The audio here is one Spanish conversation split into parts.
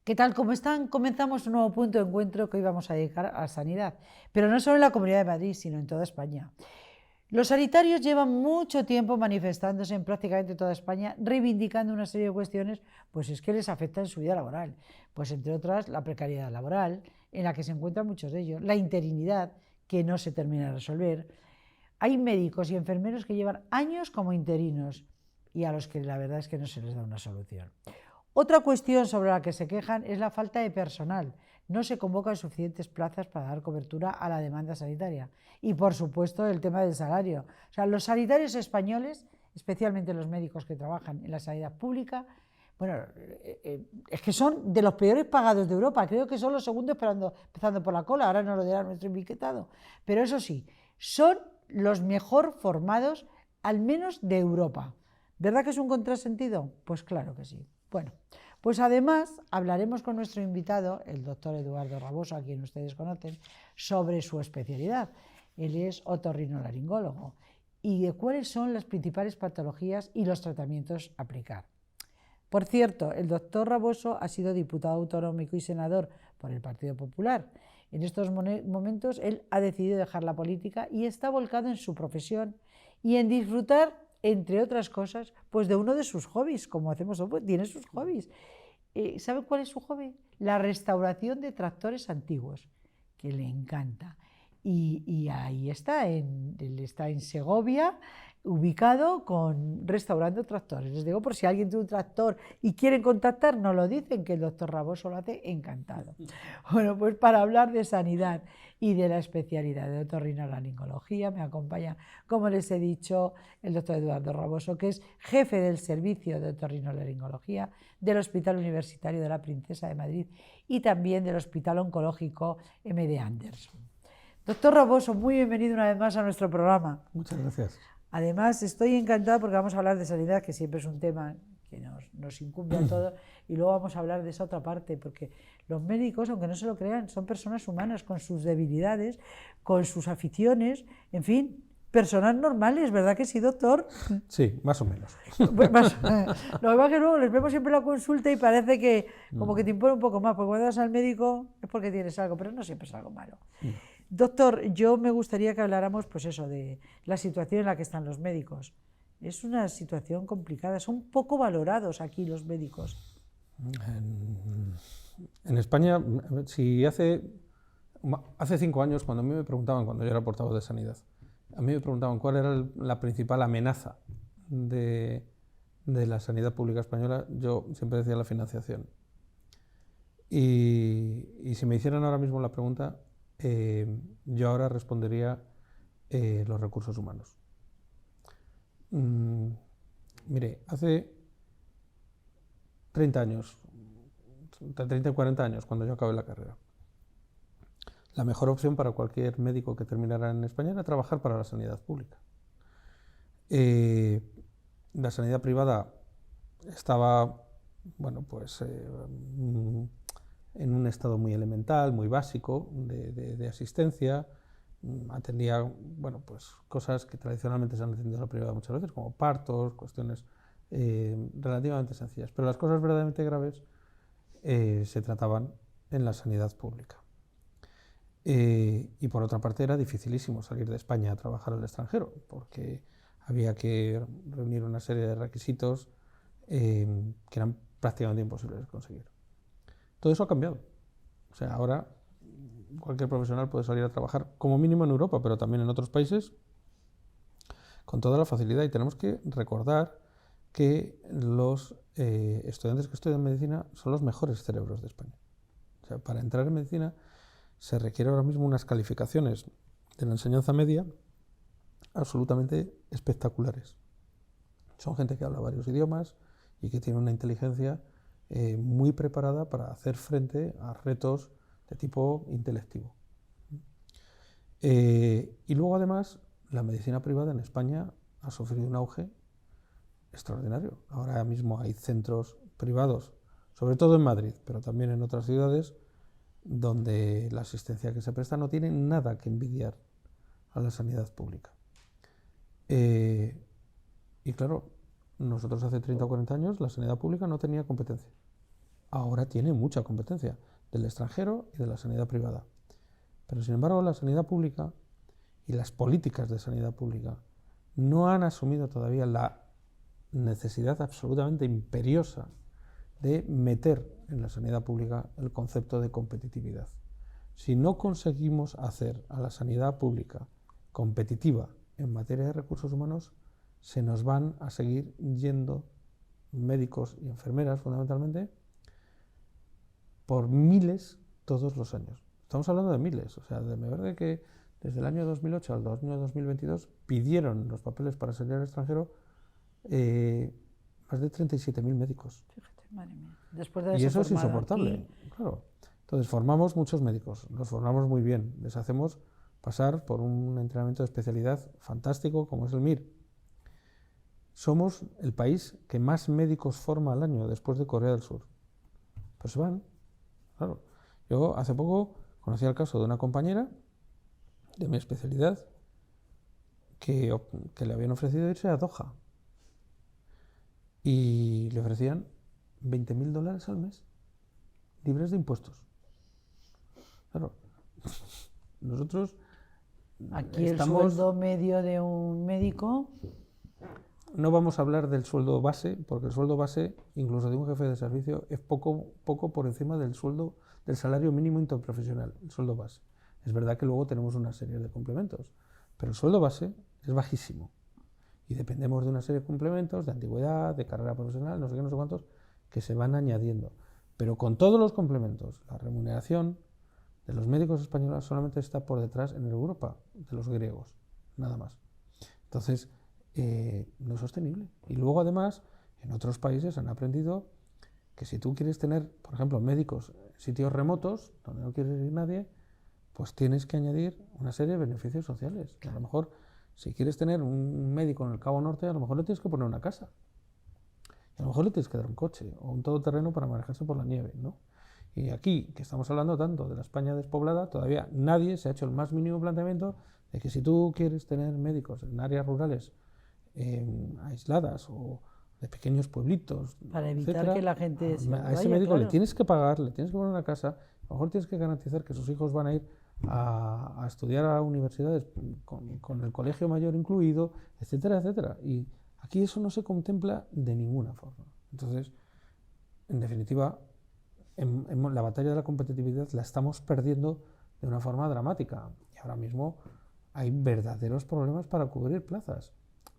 ¿Qué tal? ¿Cómo están? Comenzamos un nuevo punto de encuentro que hoy vamos a dedicar a la sanidad, pero no solo en la Comunidad de Madrid, sino en toda España. Los sanitarios llevan mucho tiempo manifestándose en prácticamente toda España, reivindicando una serie de cuestiones, pues es que les afecta en su vida laboral. Pues entre otras, la precariedad laboral, en la que se encuentran muchos de ellos, la interinidad, que no se termina de resolver. Hay médicos y enfermeros que llevan años como interinos y a los que la verdad es que no se les da una solución. Otra cuestión sobre la que se quejan es la falta de personal. No se convocan suficientes plazas para dar cobertura a la demanda sanitaria. Y, por supuesto, el tema del salario. O sea, los sanitarios españoles, especialmente los médicos que trabajan en la sanidad pública, bueno, es que son de los peores pagados de Europa. Creo que son los segundos empezando por la cola. Ahora nos lo dirá nuestro invitado. Pero eso sí, son los mejor formados, al menos de Europa. ¿Verdad que es un contrasentido? Pues claro que sí. Bueno, pues además hablaremos con nuestro invitado, el doctor Eduardo Raboso, a quien ustedes conocen, sobre su especialidad. Él es otorrinolaringólogo y de cuáles son las principales patologías y los tratamientos a aplicar. Por cierto, el doctor Raboso ha sido diputado autonómico y senador por el Partido Popular. En estos momentos él ha decidido dejar la política y está volcado en su profesión y en disfrutar, entre otras cosas, pues de uno de sus hobbies, como hacemos hoy, tiene sus hobbies. ¿Sabe cuál es su hobby? La restauración de tractores antiguos, que le encanta. Y ahí está, él está en Segovia, ubicado con restaurando tractores. Les digo, por si alguien tiene un tractor y quieren contactar, nos lo dicen, que el doctor Raboso lo hace encantado. Bueno, pues para hablar de sanidad y de la especialidad de otorrinolaringología me acompaña, como les he dicho, el doctor Eduardo Raboso, que es jefe del servicio de otorrinolaringología del Hospital Universitario de la Princesa de Madrid y también del Hospital Oncológico M.D. Anderson. Doctor Raboso, muy bienvenido una vez más a nuestro programa. Muchas gracias. Además, estoy encantada porque vamos a hablar de sanidad, que siempre es un tema que nos incumbe a todos, y luego vamos a hablar de esa otra parte, porque los médicos, aunque no se lo crean, son personas humanas con sus debilidades, con sus aficiones, en fin, personas normales, ¿verdad que sí, doctor? Sí, más o menos. Lo que pasa es que luego les vemos siempre la consulta y parece que como que te impone un poco más, porque cuando vas al médico es porque tienes algo, pero no siempre es algo malo. No. Doctor, yo me gustaría que habláramos, pues eso, de la situación en la que están los médicos. Es una situación complicada, son poco valorados aquí los médicos. En España, si hace 5 años, cuando a mí me preguntaban, cuando yo era portavoz de Sanidad, a mí me preguntaban cuál era la principal amenaza de la sanidad pública española, yo siempre decía la financiación. Y si me hicieran ahora mismo la pregunta, yo ahora respondería los recursos humanos. Mire, hace 30 años, entre 30 y 40 años, cuando yo acabé la carrera, la mejor opción para cualquier médico que terminara en España era trabajar para la sanidad pública. La sanidad privada estaba, bueno, pues en un estado muy elemental, muy básico de asistencia. Atendía, bueno, pues cosas que tradicionalmente se han atendido en la privada muchas veces, como partos, cuestiones relativamente sencillas. Pero las cosas verdaderamente graves se trataban en la sanidad pública. Y por otra parte era dificilísimo salir de España a trabajar al extranjero, porque había que reunir una serie de requisitos que eran prácticamente imposibles de conseguir. Todo eso ha cambiado. O sea, ahora cualquier profesional puede salir a trabajar, como mínimo en Europa, pero también en otros países, con toda la facilidad. Y tenemos que recordar que los estudiantes que estudian medicina son los mejores cerebros de España. O sea, para entrar en medicina se requiere ahora mismo unas calificaciones de la enseñanza media absolutamente espectaculares. Son gente que habla varios idiomas y que tiene una inteligencia muy preparada para hacer frente a retos de tipo intelectivo. Y luego, además, la medicina privada en España ha sufrido un auge extraordinario. Ahora mismo hay centros privados, sobre todo en Madrid, pero también en otras ciudades, donde la asistencia que se presta no tiene nada que envidiar a la sanidad pública. Y claro, nosotros hace 30 o 40 años la sanidad pública no tenía competencia. ahora tiene mucha competencia del extranjero y de la sanidad privada. Pero sin embargo la sanidad pública y las políticas de sanidad pública no han asumido todavía la necesidad absolutamente imperiosa de meter en la sanidad pública el concepto de competitividad. Si no conseguimos hacer a la sanidad pública competitiva en materia de recursos humanos, se nos van a seguir yendo médicos y enfermeras, fundamentalmente, por miles todos los años. Estamos hablando de miles, o sea, de verdad que desde el año 2008 al año 2022 pidieron los papeles para salir al extranjero más de 37.000 médicos. Fíjate, madre mía. Después de Y eso es formado insoportable, aquí, claro. Entonces formamos muchos médicos, los formamos muy bien, les hacemos pasar por un entrenamiento de especialidad fantástico como es el MIR. Somos el país que más médicos forma al año después de Corea del Sur. Pero se van, claro. Yo hace poco conocí el caso de una compañera de mi especialidad que le habían ofrecido irse a Doha y le ofrecían $20.000 al mes, libres de impuestos. Claro, nosotros aquí estamos... el sueldo medio de un médico... No vamos a hablar del sueldo base, porque el sueldo base, incluso de un jefe de servicio, es poco por encima del sueldo del salario mínimo interprofesional, el sueldo base. Es verdad que luego tenemos una serie de complementos, pero el sueldo base es bajísimo. Y dependemos de una serie de complementos, de antigüedad, de carrera profesional, no sé qué, no sé cuántos, que se van añadiendo. Pero con todos los complementos, la remuneración de los médicos españoles solamente está por detrás en Europa de los griegos, nada más. Entonces, no es sostenible. Y luego, además, en otros países han aprendido que si tú quieres tener, por ejemplo, médicos en sitios remotos, donde no quiere ir nadie, pues tienes que añadir una serie de beneficios sociales. Que a lo mejor, si quieres tener un médico en el Cabo Norte, a lo mejor le tienes que poner una casa. Y a lo mejor le tienes que dar un coche o un todoterreno para manejarse por la nieve, ¿no? Y aquí, que estamos hablando tanto de la España despoblada, todavía nadie se ha hecho el más mínimo planteamiento de que si tú quieres tener médicos en áreas rurales aisladas o de pequeños pueblitos, para evitar etcétera, que la gente se a ese vaya, médico claro. le tienes que pagar, le tienes que poner una casa, a lo mejor tienes que garantizar que sus hijos van a ir a estudiar a universidades con el colegio mayor incluido, etcétera, etcétera. Y aquí eso no se contempla de ninguna forma. Entonces, en definitiva, en la batalla de la competitividad la estamos perdiendo de una forma dramática. Y ahora mismo hay verdaderos problemas para cubrir plazas.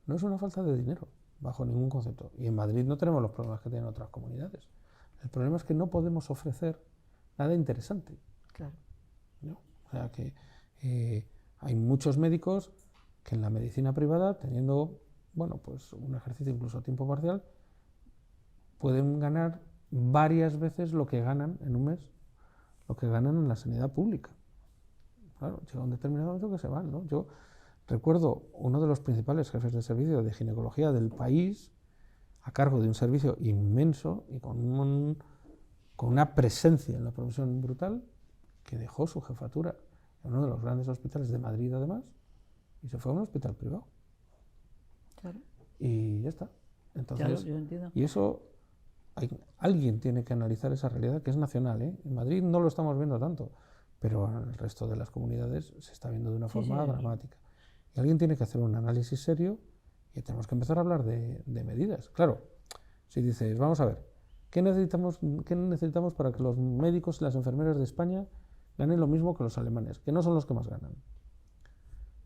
No es una falta de dinero, bajo ningún concepto. Y en Madrid no tenemos los problemas que tienen otras comunidades. El problema es que no podemos ofrecer nada interesante. Claro. ¿No? O sea que hay muchos médicos que en la medicina privada, teniendo pues un ejercicio incluso a tiempo parcial, pueden ganar varias veces lo que ganan en un mes, lo que ganan en la sanidad pública. Claro, llega un determinado momento que se van, ¿no? Yo recuerdo uno de los principales jefes de servicio de ginecología del país, a cargo de un servicio inmenso y con una presencia en la profesión brutal, que dejó su jefatura en uno de los grandes hospitales de Madrid, además, y se fue a un hospital privado. Claro. Y ya está. Entonces, Claro, yo entiendo. y eso, alguien tiene que analizar esa realidad que es nacional, ¿eh? En Madrid no lo estamos viendo tanto, pero en el resto de las comunidades se está viendo de una forma dramática. Y alguien tiene que hacer un análisis serio y tenemos que empezar a hablar de medidas. Claro, si dices, vamos a ver, ¿qué necesitamos para que los médicos y las enfermeras de España ganen lo mismo que los alemanes, que no son los que más ganan?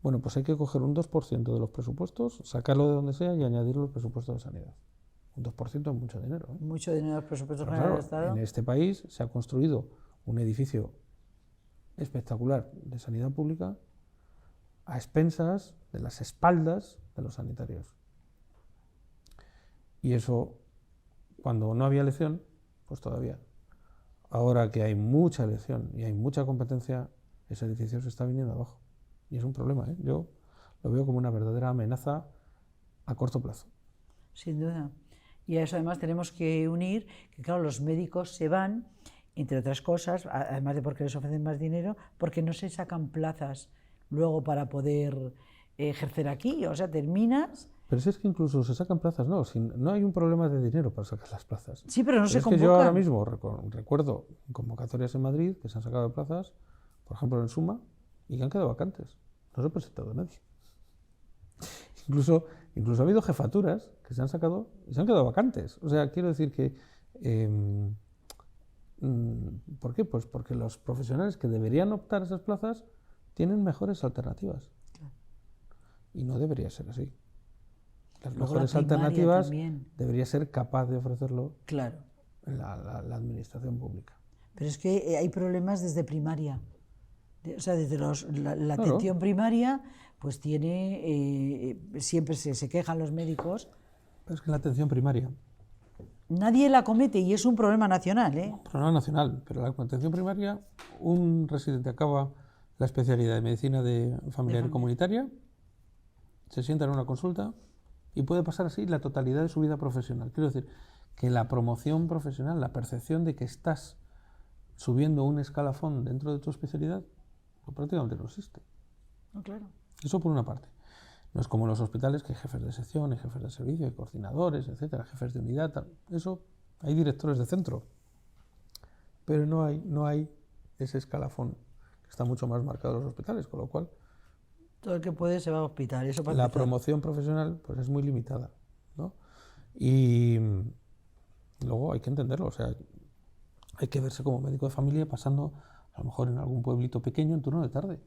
Bueno, pues hay que coger un 2% de los presupuestos, sacarlo de donde sea y añadirlo al presupuesto de sanidad. Un 2% es mucho dinero, ¿eh? Mucho dinero los presupuestos Pero generales claro, del Estado. en este país se ha construido un edificio espectacular de sanidad pública a expensas de las espaldas de los sanitarios. Y eso, cuando no había elección, pues todavía. Ahora que hay mucha elección y hay mucha competencia, ese edificio se está viniendo abajo. Y es un problema, ¿eh? Yo lo veo como una verdadera amenaza a corto plazo. Sin duda. Y a eso además tenemos que unir que, claro, los médicos se van, entre otras cosas, además de porque les ofrecen más dinero, porque no se sacan plazas luego para poder ejercer aquí, o sea, terminas... Pero si es que incluso se sacan plazas, no, no hay un problema de dinero para sacar las plazas. Sí, pero no se es que yo ahora convocan. mismo recuerdo convocatorias en Madrid que se han sacado de plazas, por ejemplo en Suma, y que han quedado vacantes. No se ha presentado nadie. Incluso ha habido jefaturas que se han sacado y se han quedado vacantes. O sea, quiero decir que... ¿por qué? Pues porque los profesionales que deberían optar a esas plazas tienen mejores alternativas. Claro. Y no debería ser así. Las Luego mejores la primaria alternativas también. debería ser capaz de ofrecerlo Claro. la administración pública. Pero es que hay problemas desde primaria. O sea, desde la Claro. atención primaria, pues tiene, siempre se quejan los médicos. Pero es que la atención primaria, Nadie la comete y es un problema nacional, ¿eh? problema nacional, pero la atención primaria, un residente acaba la especialidad de medicina familiar y comunitaria, se sienta en una consulta y puede pasar así la totalidad de su vida profesional. Quiero decir que la promoción profesional, la percepción de que estás subiendo un escalafón dentro de tu especialidad, pues prácticamente no existe. No, claro. Eso por una parte. No es como en los hospitales que hay jefes de sección, hay jefes de servicio, hay coordinadores, etcétera, jefes de unidad, tal. Eso, hay directores de centro. Pero no hay ese escalafón que está mucho más marcado en los hospitales, con lo cual Todo el que puede se va al hospital. Eso para la empezar. promoción profesional pues es muy limitada, ¿no? Y luego hay que entenderlo, o sea, hay que verse como médico de familia pasando a lo mejor en algún pueblito pequeño en turno de tarde.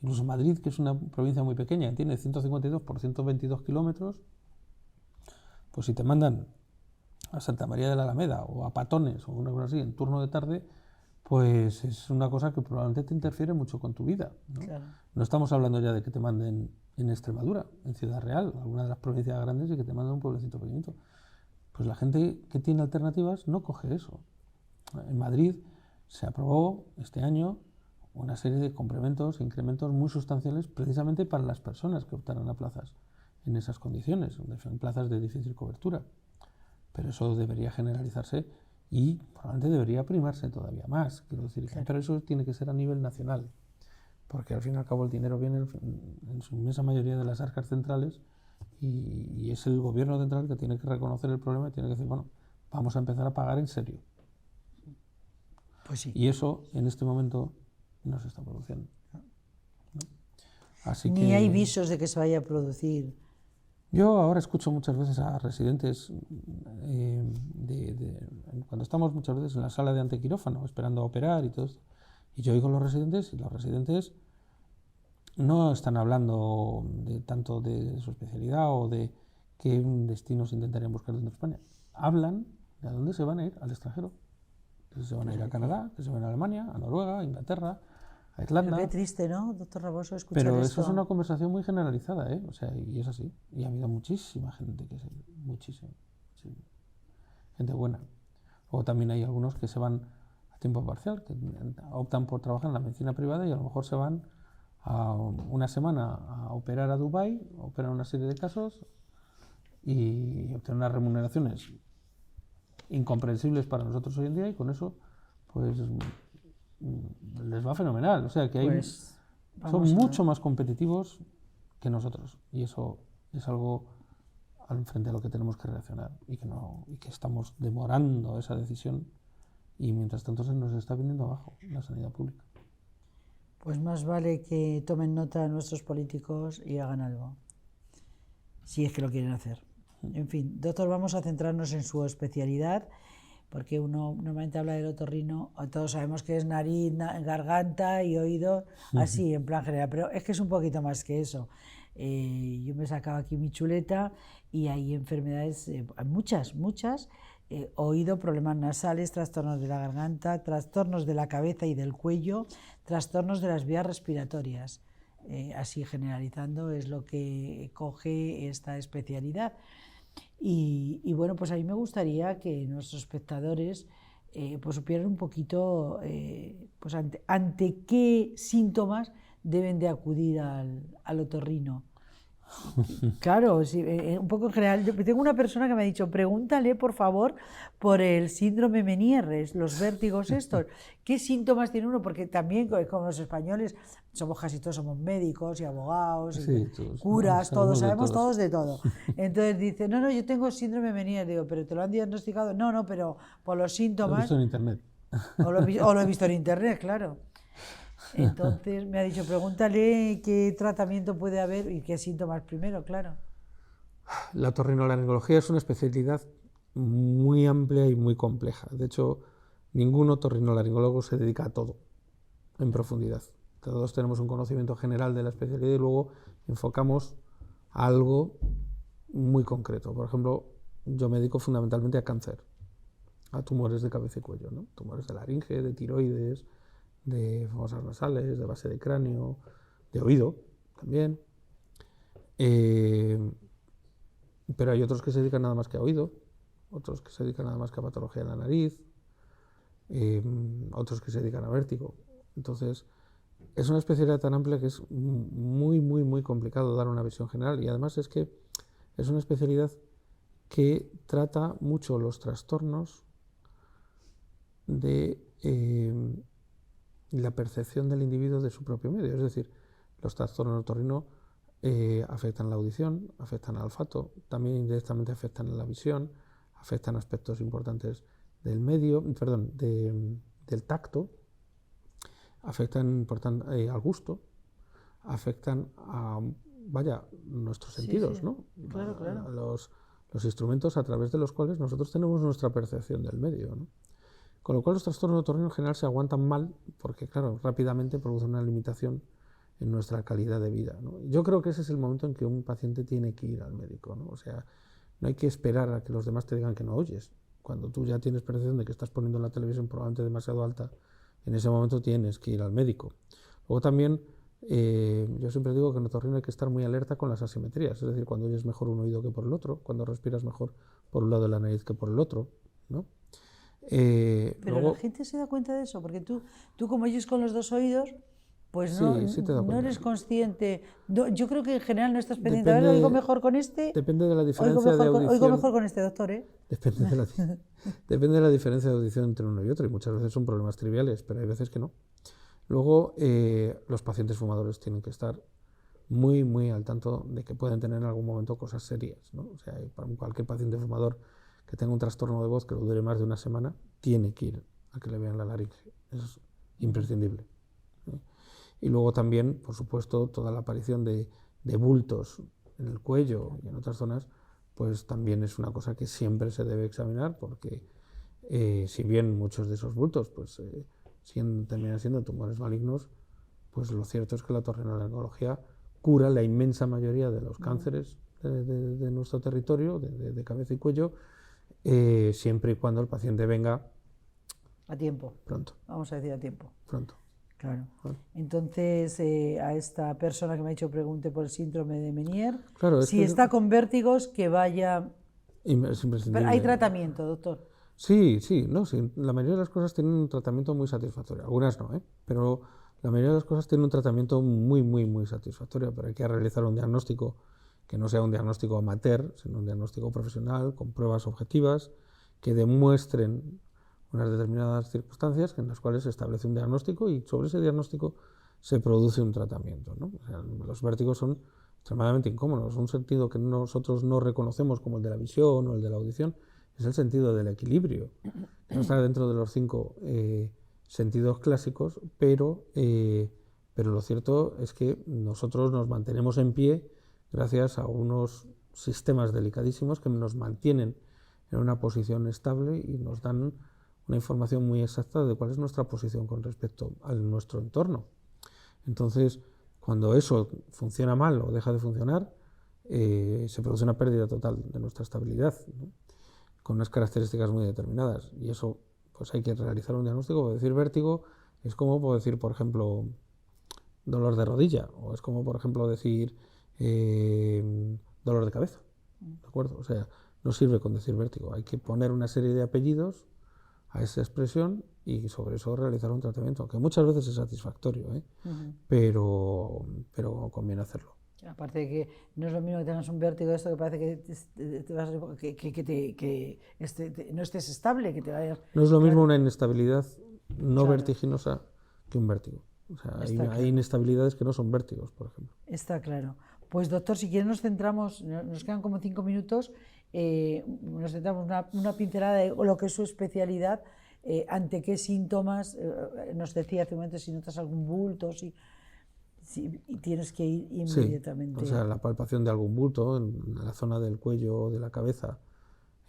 Incluso Madrid, que es una provincia muy pequeña, tiene 152 por 122 kilómetros, pues si te mandan a Santa María de la Alameda o a Patones o una cosa así en turno de tarde, pues es una cosa que probablemente te interfiere mucho con tu vida, ¿no? Claro. No estamos hablando ya de que te manden en Extremadura, en Ciudad Real, alguna de las provincias grandes, y que te manden un pueblecito pequeñito. Pues la gente que tiene alternativas no coge eso. En Madrid se aprobó este año una serie de complementos e incrementos muy sustanciales precisamente para las personas que optaran a plazas en esas condiciones, en plazas de difícil cobertura. Pero eso debería generalizarse y probablemente debería primarse todavía más. Quiero decir, claro. Pero eso tiene que ser a nivel nacional, porque al fin y al cabo el dinero viene en su inmensa mayoría de las arcas centrales y es el gobierno central que tiene que reconocer el problema y tiene que decir, bueno, vamos a empezar a pagar en serio. Pues sí. Y eso en este momento no se está produciendo, ¿no? Así Ni hay visos de que se vaya a producir. Yo ahora escucho muchas veces a residentes, cuando estamos muchas veces en la sala de antequirófano, esperando a operar y todo esto, y yo oigo a los residentes, y los residentes no están hablando tanto de su especialidad o de qué destinos intentarían buscar dentro de España. Hablan de a dónde se van a ir, al extranjero. Que se van a ir a Canadá, que se van a Alemania, a Noruega, a Inglaterra, a Irlanda. Pero qué triste, ¿no, doctor Raboso, escuchar Pero esto? eso es una conversación muy generalizada, ¿eh? O sea, y es así. Y ha habido muchísima gente que muchísima, sí, gente buena. Luego también hay algunos que se van a tiempo parcial, que optan por trabajar en la medicina privada y a lo mejor se van a una semana a operar a Dubái, operan una serie de casos y obtienen unas remuneraciones incomprensibles para nosotros hoy en día y con eso pues les va fenomenal. O sea que Pues, son mucho más competitivos que nosotros y eso es algo frente a lo que tenemos que reaccionar y que estamos demorando esa decisión y mientras tanto se nos está viniendo abajo la sanidad pública. Pues más vale que tomen nota nuestros políticos y hagan algo, si es que lo quieren hacer. En fin, doctor, vamos a centrarnos en su especialidad, porque uno normalmente habla del otorrino, todos sabemos que es nariz, garganta y oído, así en plan general, pero es que es un poquito más que eso. Yo me sacaba aquí mi chuleta y hay enfermedades, hay muchas, oído, problemas nasales, trastornos de la garganta, trastornos de la cabeza y del cuello, trastornos de las vías respiratorias. Así generalizando es lo que coge esta especialidad. Y bueno, pues a mí me gustaría que nuestros espectadores pues supieran un poquito pues ante qué síntomas deben de acudir al otorrino. Claro, sí, un poco en general. Yo tengo una persona que me ha dicho, pregúntale por favor por el síndrome Menieres, los vértigos estos. ¿Qué síntomas tiene uno? Porque también, como los españoles, somos casi todos, somos médicos y abogados y Sí, todos, ¿no? curas, todos, Sabemos de sabemos todos. todos de todo. Entonces dice, no, no, yo tengo síndrome Menieres. Digo, pero ¿te lo han diagnosticado? No, no, pero por los Lo he visto síntomas, en internet. o lo he visto en internet, claro. Entonces me ha dicho, pregúntale qué tratamiento puede haber y qué síntomas primero, claro. La otorrinolaringología es una especialidad muy amplia y muy compleja. De hecho, ningún otorrinolaringólogo se dedica a todo en profundidad. Todos tenemos un conocimiento general de la especialidad y luego enfocamos a algo muy concreto. Por ejemplo, yo me dedico fundamentalmente a cáncer, a tumores de cabeza y cuello, ¿no? Tumores de laringe, de tiroides, de fosas nasales, de base de cráneo, de oído también. Pero hay otros que se dedican nada más que a oído, otros que se dedican nada más que a patología de la nariz, otros que se dedican a vértigo. Entonces, es una especialidad tan amplia que es muy, muy, muy complicado dar una visión general. Y además es que es una especialidad que trata mucho los trastornos de la percepción del individuo de su propio medio. Es decir, los trastornos otorrino afectan la audición, afectan al olfato, también indirectamente afectan a la visión, afectan aspectos importantes del medio, perdón, del tacto, afectan al gusto, afectan a, vaya, nuestros Sí, sentidos, sí, ¿no? claro, claro. Los instrumentos a través de los cuales nosotros tenemos nuestra percepción del medio, ¿no? Con lo cual los trastornos otorrino en general se aguantan mal porque, claro, rápidamente producen una limitación en nuestra calidad de vida, ¿no? Yo creo que ese es el momento en que un paciente tiene que ir al médico, ¿no? O sea, no hay que esperar a que los demás te digan que no oyes. Cuando tú ya tienes percepción de que estás poniendo la televisión probablemente demasiado alta, en ese momento tienes que ir al médico. Luego también, yo siempre digo que en otorrino hay que estar muy alerta con las asimetrías, es decir, cuando oyes mejor un oído que por el otro, cuando respiras mejor por un lado de la nariz que por el otro, ¿no? Pero la Luego, gente se da cuenta de eso, porque tú como oyes con los dos oídos, pues no, sí, sí te das no cuenta. eres consciente. Yo creo que en general no estás pendiente. A ver, oigo Depende, mejor con este, depende de la diferencia de oigo audición. mejor con este, doctor, ¿eh? Depende de la, depende de la diferencia de audición entre uno y otro, y muchas veces son problemas triviales, pero hay veces que no. Luego, los pacientes fumadores tienen que estar muy, muy al tanto de que pueden tener en algún momento cosas serias, ¿no? O sea, para cualquier paciente fumador que tenga un trastorno de voz que lo dure más de una semana, tiene que ir a que le vean la laringe. Es imprescindible, ¿no? Y luego también, por supuesto, toda la aparición de bultos en el cuello y en otras zonas, pues también es una cosa que siempre se debe examinar porque si bien muchos de esos bultos pues, terminan siendo tumores malignos, pues lo cierto es que la otorrinolaringología cura la inmensa mayoría de los cánceres de nuestro territorio, de cabeza y cuello, siempre y cuando el paciente venga A tiempo, pronto, vamos a decir a tiempo. pronto. Claro. ¿Vale? Entonces, a esta persona que me ha dicho pregunte por el síndrome de Meniere, Claro, es si que está con vértigos, que vaya. es imprescindible. Hay tratamiento, doctor. Sí, sí, no, sí, la mayoría de las cosas tienen un tratamiento muy satisfactorio, algunas no, ¿eh? Pero la mayoría de las cosas tienen un tratamiento muy, muy, muy satisfactorio, pero hay que realizar un diagnóstico que no sea un diagnóstico amateur, sino un diagnóstico profesional, con pruebas objetivas, que demuestren unas determinadas circunstancias en las cuales se establece un diagnóstico y sobre ese diagnóstico se produce un tratamiento, ¿no? O sea, los vértigos son extremadamente incómodos, un sentido que nosotros no reconocemos como el de la visión o el de la audición, es el sentido del equilibrio, que no está dentro de los 5 sentidos clásicos, pero lo cierto es que nosotros nos mantenemos en pie gracias a unos sistemas delicadísimos que nos mantienen en una posición estable y nos dan una información muy exacta de cuál es nuestra posición con respecto a nuestro entorno. Entonces, cuando eso funciona mal o deja de funcionar, se produce una pérdida total de nuestra estabilidad, ¿no? Con unas características muy determinadas. Y eso, pues hay que realizar un diagnóstico. Por decir vértigo es como por decir, por ejemplo, dolor de rodilla, o es como, por ejemplo, decir dolor de cabeza. ¿De acuerdo? O sea, no sirve con decir vértigo. Hay que poner una serie de apellidos a esa expresión y sobre eso realizar un tratamiento, que muchas veces es satisfactorio, ¿eh? pero conviene hacerlo. Aparte de que no es lo mismo que tengas un vértigo de esto que parece que no estés estable, que te vayas... No es lo mismo Claro, una inestabilidad no claro, vertiginosa que un vértigo. O sea, hay está claro. inestabilidades que no son vértigos, por ejemplo. Está claro. Pues doctor, si quieres nos centramos, nos quedan como 5 minutos, nos centramos una pincelada de lo que es su especialidad, ante qué síntomas, nos decía hace un momento si notas algún bulto, si tienes que ir Sí, inmediatamente. o sea, la palpación de algún bulto en la zona del cuello o de la cabeza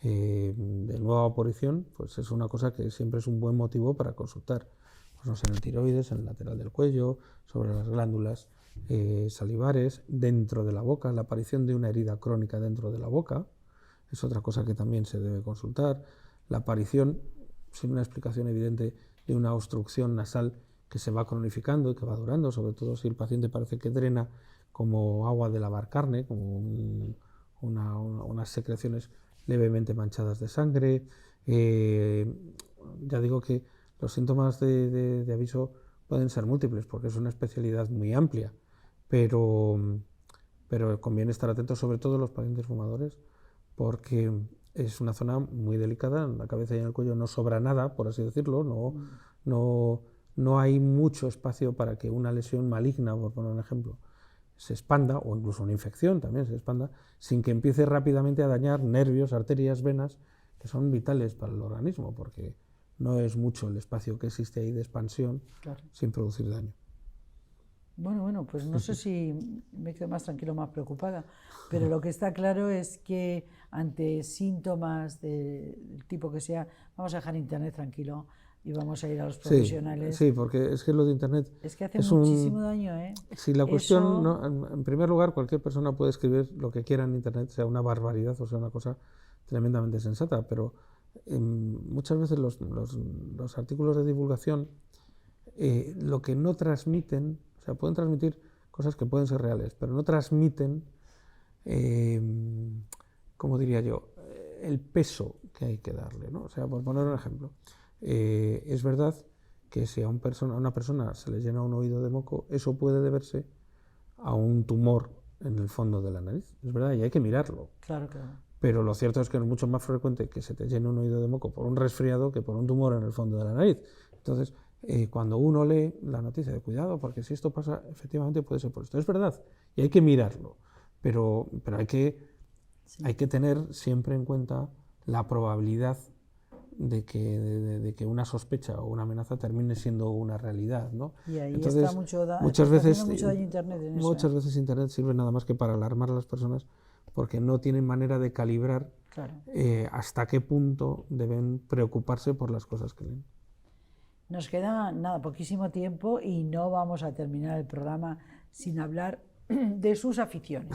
de nueva aparición, pues es una cosa que siempre es un buen motivo para consultar. Pues no sé, en el tiroides, en el lateral del cuello, sobre las glándulas salivares, dentro de la boca, la aparición de una herida crónica dentro de la boca, es otra cosa que también se debe consultar. La aparición, sin una explicación evidente, de una obstrucción nasal que se va cronificando y que va durando, sobre todo si el paciente parece que drena como agua de lavar carne, como unas secreciones levemente manchadas de sangre. Ya digo que los síntomas de aviso pueden ser múltiples porque es una especialidad muy amplia, pero conviene estar atentos, sobre todo los pacientes fumadores, porque es una zona muy delicada. En la cabeza y en el cuello no sobra nada, por así decirlo, no hay mucho espacio para que una lesión maligna, por poner un ejemplo, se expanda, o incluso una infección también se expanda, sin que empiece rápidamente a dañar nervios, arterias, venas, que son vitales para el organismo, porque no es mucho el espacio que existe ahí de expansión, claro, sin producir daño. Bueno, pues no sé si me quedo más tranquilo o más preocupada, pero lo que está claro es que ante síntomas del tipo que sea, vamos a dejar Internet tranquilo y vamos a ir a los profesionales. Sí, porque es que lo de Internet es que hace muchísimo daño, Si la cuestión, en primer lugar, cualquier persona puede escribir lo que quiera en Internet, sea una barbaridad o sea una cosa tremendamente sensata, pero muchas veces los artículos de divulgación lo que no transmiten, o sea, pueden transmitir cosas que pueden ser reales, pero no transmiten, ¿cómo diría yo?, el peso que hay que darle, ¿no? O sea, por poner un ejemplo, es verdad que si a una persona se le llena un oído de moco, eso puede deberse a un tumor en el fondo de la nariz, es verdad, y hay que mirarlo. Claro, claro. Pero lo cierto es que es mucho más frecuente que se te llene un oído de moco por un resfriado que por un tumor en el fondo de la nariz. Entonces, cuando uno lee la noticia de cuidado, porque si esto pasa, efectivamente puede ser por esto. Es verdad, y hay que mirarlo, pero hay que tener siempre en cuenta la probabilidad de que una sospecha o una amenaza termine siendo una realidad, ¿no? Y ahí entonces, está mucho muchas veces Internet en eso, muchas veces Internet sirve nada más que para alarmar a las personas porque no tienen manera de calibrar hasta qué punto deben preocuparse por las cosas que leen. Nos queda poquísimo tiempo y no vamos a terminar el programa sin hablar de sus aficiones,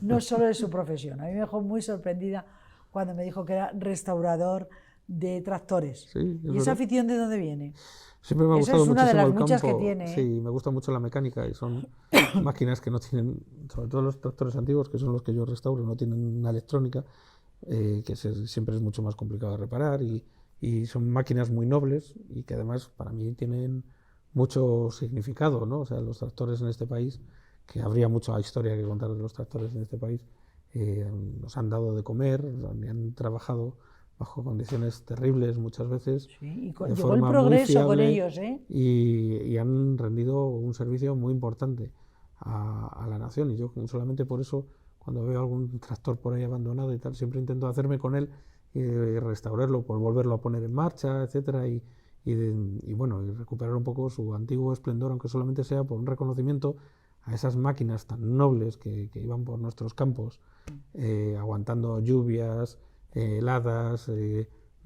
no solo de su profesión. A mí me dejó muy sorprendida cuando me dijo que era restaurador de tractores. Sí, ¿Y esa afición de dónde viene? Siempre me ha gustado muchísimo el campo. Esa es una de las muchas que tiene. Sí, me gusta mucho la mecánica y son máquinas que no tienen, sobre todo los tractores antiguos, que son los que yo restauro, no tienen una electrónica, que siempre es mucho más complicado de reparar y son máquinas muy nobles y que además para mí tienen mucho significado, ¿no? O sea, los tractores en este país, que habría mucha historia que contar de los tractores en este país, nos han dado de comer, han trabajado bajo condiciones terribles muchas veces. Sí, y llegó el progreso con ellos, y han rendido un servicio muy importante a la nación. Y yo solamente por eso, cuando veo algún tractor por ahí abandonado y tal, siempre intento hacerme con él y restaurarlo, por volverlo a poner en marcha, etcétera, y bueno, y recuperar un poco su antiguo esplendor, aunque solamente sea por un reconocimiento a esas máquinas tan nobles que iban por nuestros campos, aguantando lluvias, heladas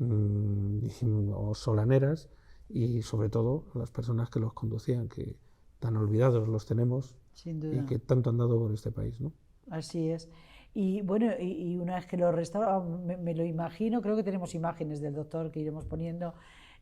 o solaneras, y sobre todo las personas que los conducían, que tan olvidados los tenemos y que tanto han dado por este país, ¿no? Así es. Y bueno, y una vez que lo restaura, me lo imagino, creo que tenemos imágenes del doctor que iremos poniendo.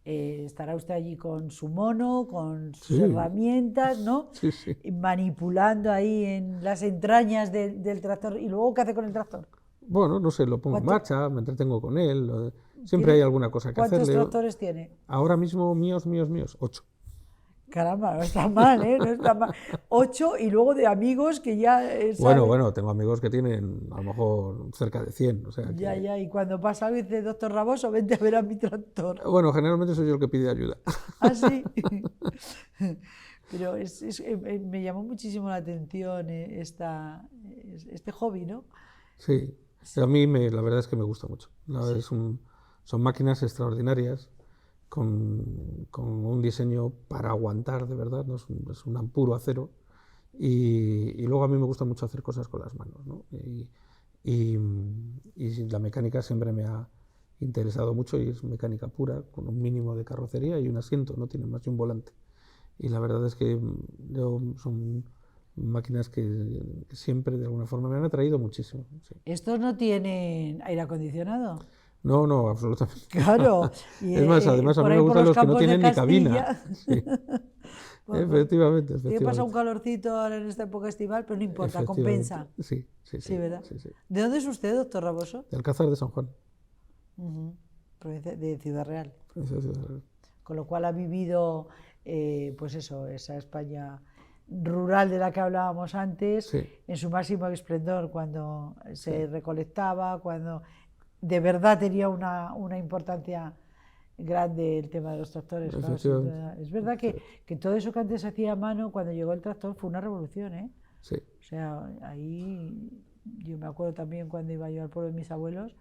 Estará usted allí con su mono, con sus herramientas, ¿no? Sí. Manipulando ahí en las entrañas del tractor. ¿Y luego qué hace con el tractor? Bueno, no sé, lo pongo en marcha, me entretengo con él, siempre hay alguna cosa que hacerle. ¿Cuántos tractores tiene? Ahora mismo míos, 8. Caramba, no está mal, ¿eh? No está mal. 8 y luego de amigos que ya saben. Bueno, tengo amigos que tienen a lo mejor cerca de 100, o sea Ya, que... ya, y cuando pasa algo dice, doctor Raboso, vente a ver a mi tractor. Bueno, generalmente soy yo el que pide ayuda. Ah, sí. Pero me llamó muchísimo la atención este hobby, ¿no? Sí, a mí la verdad es que me gusta mucho. Son máquinas extraordinarias con un diseño para aguantar, de verdad, ¿no? Es un puro acero. Y luego a mí me gusta mucho hacer cosas con las manos, ¿no? Y la mecánica siempre me ha interesado mucho y es mecánica pura, con un mínimo de carrocería y un asiento, no tiene más que un volante. Y la verdad es que son máquinas que siempre de alguna forma me han atraído muchísimo. Sí. ¿Estos no tienen aire acondicionado? No, no, absolutamente. Claro. Y, Es más, además a por mí ahí me por gustan los los que no campos de tienen ni cabina. Castilla. Sí. Tiene Efectivamente, que pasar un efectivamente. calorcito ahora en esta época estival, pero no importa, compensa. Sí, sí, Sí, sí, ¿verdad? sí, sí. ¿De dónde es usted, doctor Raboso? De Alcázar de San Juan, Ujú, provincia de Ciudad Real. provincia de Ciudad Real. Con lo cual ha vivido, pues eso, esa España rural de la que hablábamos antes, Sí, en su máximo esplendor, cuando se sí, recolectaba, cuando de verdad tenía una importancia grande el tema de los tractores. Claro, sin efectivamente. duda. Es verdad que todo eso que antes se hacía a mano, cuando llegó el tractor, fue una revolución, ¿eh? Sí, O sea, ahí yo me acuerdo también cuando iba yo al pueblo de mis abuelos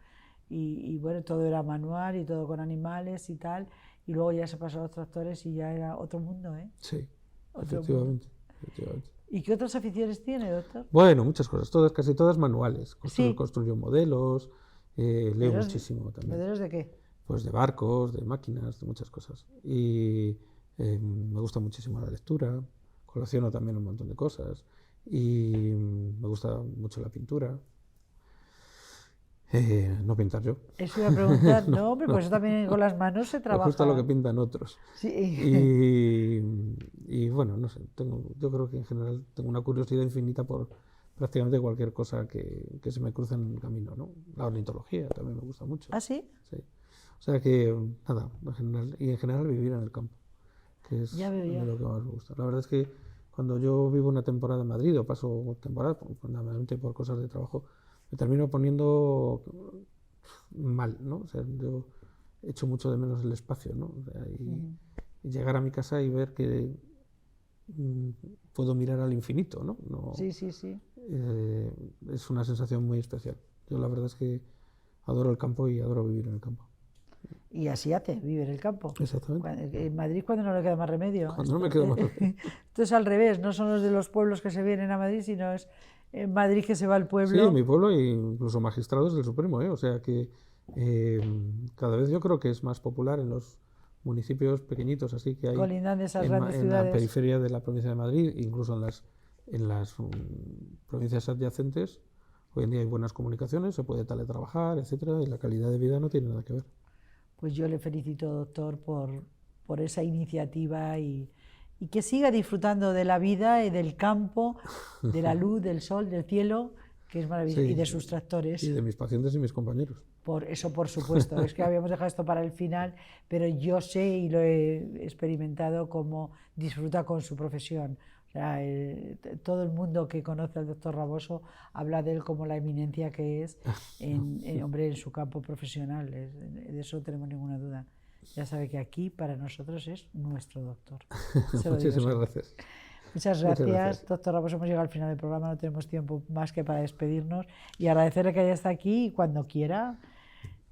y bueno, todo era manual y todo con animales y tal, y luego ya se pasó a los tractores y ya era otro mundo, ¿eh? sí, Otro mundo. efectivamente, efectivamente. ¿Y qué otras aficiones tiene, doctor? Bueno, muchas cosas, casi todas manuales. Sí, Construyo modelos, leo ¿modelos, muchísimo también. modelos de qué? Pues de barcos, de máquinas, de muchas cosas. Y me gusta muchísimo la lectura, colecciono también un montón de cosas y me gusta mucho la pintura. No pintar yo. Eso iba a preguntar, No, no, hombre, no, pues eso también con las manos se me gusta lo que trabaja. pintan otros. Sí, Y, y bueno, no sé, yo creo que en general tengo una curiosidad infinita por prácticamente cualquier cosa que se me cruce en el camino, ¿no? La ornitología también me gusta mucho. ¿ah, sí? Sí. O sea que, nada, en general vivir en el campo, que Ya es veo de yo. lo que más me gusta. La verdad es que cuando yo vivo una temporada en Madrid o paso temporada, fundamentalmente por cosas de trabajo, me termino poniendo mal, ¿no? O sea, yo echo mucho de menos el espacio, ¿no? O sea, y llegar a mi casa y ver que mm, puedo mirar al infinito, ¿no? No, Sí, sí, sí. es una sensación muy especial. Yo la verdad es que adoro el campo y adoro vivir en el campo. Y así hace, vive en el campo. Exactamente. En Madrid cuando no le queda más remedio. Cuando no me quedo más remedio. Esto es al revés, no son los de los pueblos que se vienen a Madrid, sino es en Madrid que se va al Sí, en pueblo. mi pueblo hay incluso magistrados del Supremo, ¿eh? O sea que eh, cada vez yo creo que es más popular en los municipios pequeñitos así que hay Colindan de esas grandes en la ciudades. periferia de la provincia de Madrid, incluso en las provincias adyacentes. Hoy en día hay buenas comunicaciones, se puede teletrabajar, etcétera, y la calidad de vida no tiene nada que ver. Pues yo le felicito, doctor, por esa iniciativa y que siga disfrutando de la vida y del campo, de la luz, del sol, del cielo, que es maravilloso, y Sí, de sus tractores. y de mis pacientes y mis compañeros. Por eso, por supuesto, es que habíamos dejado esto para el final, pero yo sé y lo he experimentado cómo disfruta con su profesión. O sea, todo el mundo que conoce al doctor Raboso habla de él como la eminencia que es hombre, en su campo profesional, de eso no tenemos ninguna duda. Ya sabe que aquí para nosotros es nuestro doctor. Se lo digo Muchísimas siempre. gracias. Muchas Muchas gracias, gracias. doctor Raboso. Hemos llegado al final del programa, no tenemos tiempo más que para despedirnos y agradecerle que haya estado aquí y cuando quiera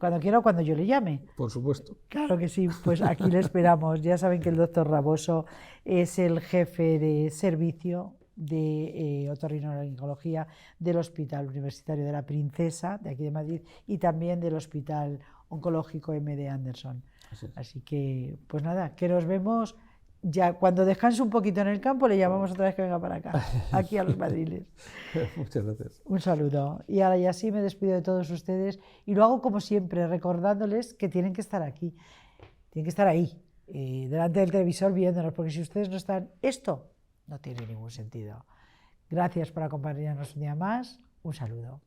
o cuando yo le llame. Por supuesto. Claro que sí, pues aquí le esperamos. Ya saben que el doctor Raboso es el jefe de servicio de otorrinolaringología del Hospital Universitario de la Princesa, de aquí de Madrid, y también del Hospital Oncológico M.D. Anderson. Así es. Así que, pues nada, que nos vemos ya cuando descanse un poquito en el campo, le llamamos otra vez que venga para acá, aquí a los madriles. Muchas gracias. Un saludo. Y ahora ya sí me despido de todos ustedes y lo hago como siempre, recordándoles que tienen que estar aquí, tienen que estar ahí, delante del televisor viéndonos, porque si ustedes no están, esto no tiene ningún sentido. Gracias por acompañarnos un día más. Un saludo.